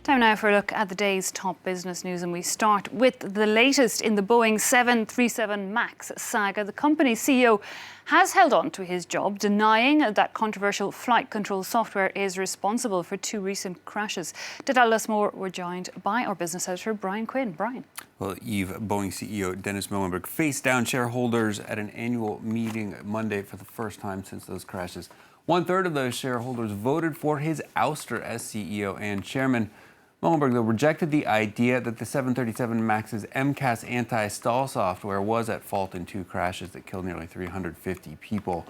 Time now for a look at the day's top business news, and we start with the latest in the Boeing 737 MAX saga. The company's CEO has held on to his job, denying that controversial flight control software is responsible for two recent crashes. To tell us more, we're joined by our business editor, Brian Quinn. Brian. Well, Eve, Boeing CEO Dennis Muilenburg faced down shareholders at an annual meeting Monday for the first time since those crashes. 1/3 of those shareholders voted for his ouster as CEO and chairman. Muilenburg, though, rejected the idea that the 737 MAX's MCAS anti-stall software was at fault in two crashes that killed nearly 350 people.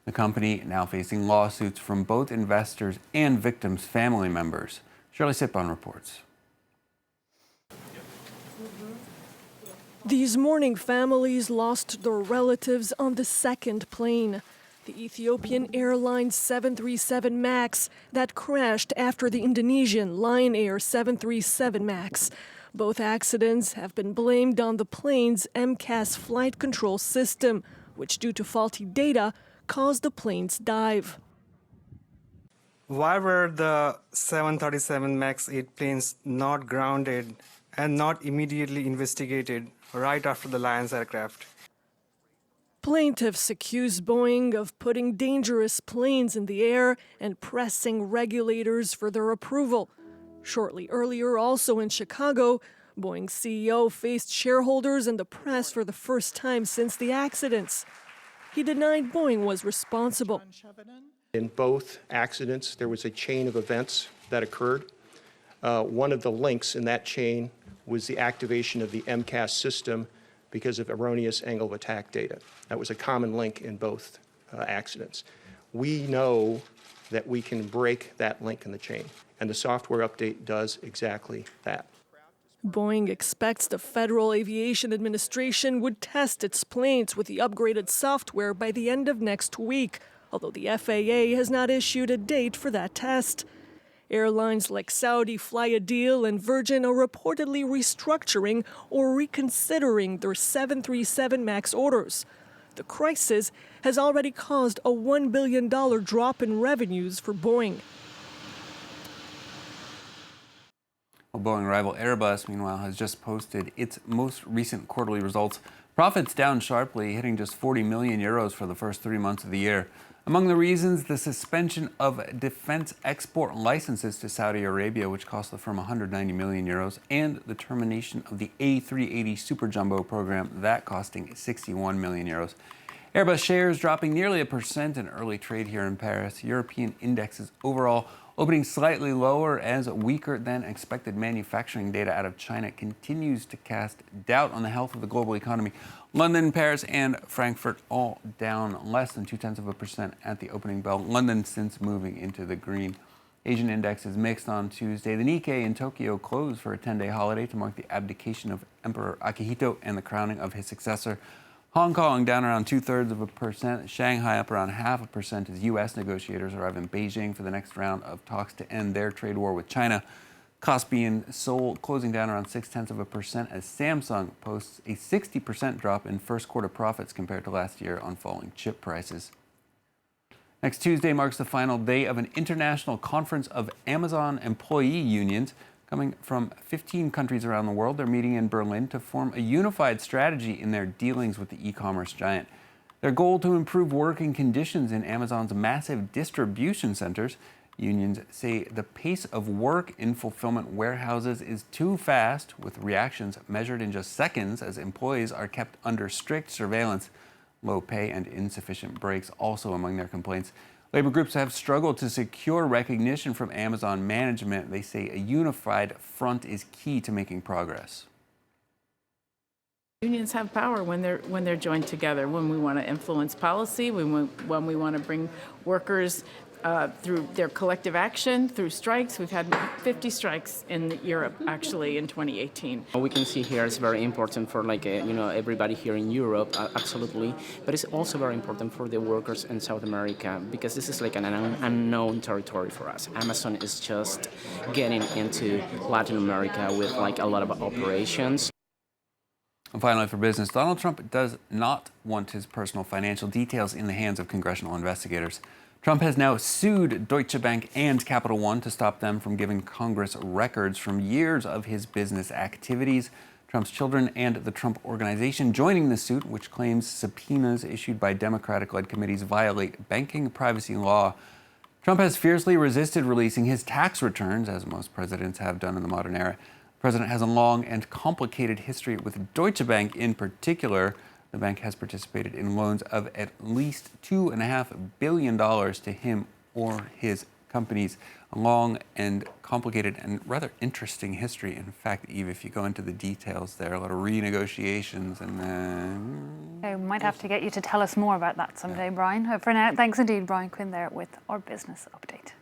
The company now facing lawsuits from both investors and victims' family members. Shirley Sitbon reports. These mourning families lost their relatives on the second plane, the Ethiopian Airlines 737 MAX that crashed after the Indonesian Lion Air 737 MAX. Both accidents have been blamed on the plane's MCAS flight control system, which, due to faulty data, caused the plane's dive. Why were the 737 MAX 8 planes not grounded and not immediately investigated right after the Lion's aircraft? Plaintiffs accuse Boeing of putting dangerous planes in the air and pressing regulators for their approval. Shortly earlier, also in Chicago, Boeing CEO faced shareholders and the press for the first time since the accidents. He denied Boeing was responsible. In both accidents, there was a chain of events that occurred. One of the links in that chain was the activation of the MCAS system because of erroneous angle of attack data. That was a common link in both accidents. We know that we can break that link in the chain, and the software update does exactly that. Boeing expects the Federal Aviation Administration would test its planes with the upgraded software by the end of next week, although the FAA has not issued a date for that test. Airlines like Saudi, Flyadeal, and Virgin are reportedly restructuring or reconsidering their 737 MAX orders. The crisis has already caused a $1 billion drop in revenues for Boeing. Well, Boeing rival Airbus, meanwhile, has just posted its most recent quarterly results. Profits down sharply, hitting just 40 million euros for the first 3 months of the year. Among the reasons, the suspension of defense export licenses to Saudi Arabia, which cost the firm 190 million euros, and the termination of the A380 Super Jumbo program, that costing 61 million euros. Airbus shares dropping nearly 1% in early trade here in Paris. European indexes overall opening slightly lower as weaker than expected manufacturing data out of China continues to cast doubt on the health of the global economy. London, Paris, and Frankfurt all down less than 0.2% at the opening bell. London since moving into the green. Asian index is mixed on Tuesday. The Nikkei in Tokyo closed for a 10-day holiday to mark the abdication of Emperor Akihito and the crowning of his successor. Hong Kong down around 0.2%. Shanghai up around 0.5% as U.S. negotiators arrive in Beijing for the next round of talks to end their trade war with China. Kospi in Seoul closing down around 0.6% as Samsung posts a 60% drop in first quarter profits compared to last year on falling chip prices. Next Tuesday marks the final day of an international conference of Amazon employee unions. Coming from 15 countries around the world, they're meeting in Berlin to form a unified strategy in their dealings with the e-commerce giant. Their goal to improve working conditions in Amazon's massive distribution centers. Unions say the pace of work in fulfillment warehouses is too fast, with reactions measured in just seconds as employees are kept under strict surveillance. Low pay and insufficient breaks also among their complaints. Labor groups have struggled to secure recognition from Amazon management. They say a unified front is key to making progress. Unions have power when they're joined together. When we want to influence policy, when we want to bring workers through their collective action, through strikes. We've had 50 strikes in Europe, actually, in 2018. What we can see here is very important for everybody here in Europe, absolutely. But it's also very important for the workers in South America because this is like an unknown territory for us. Amazon is just getting into Latin America with like a lot of operations. And finally, for business, Donald Trump does not want his personal financial details in the hands of congressional investigators. Trump has now sued Deutsche Bank and Capital One to stop them from giving Congress records from years of his business activities. Trump's children and the Trump Organization joining the suit, which claims subpoenas issued by Democratic-led committees violate banking privacy law. Trump has fiercely resisted releasing his tax returns, as most presidents have done in the modern era. The president has a long and complicated history with Deutsche Bank in particular. The bank has participated in loans of at least $2.5 billion to him or his companies. A long and complicated and rather interesting history. In fact, Eve, if you go into the details there, a lot of renegotiations and I might have to get you to tell us more about that someday, Brian. For now, thanks indeed, Brian Quinn there with our business update.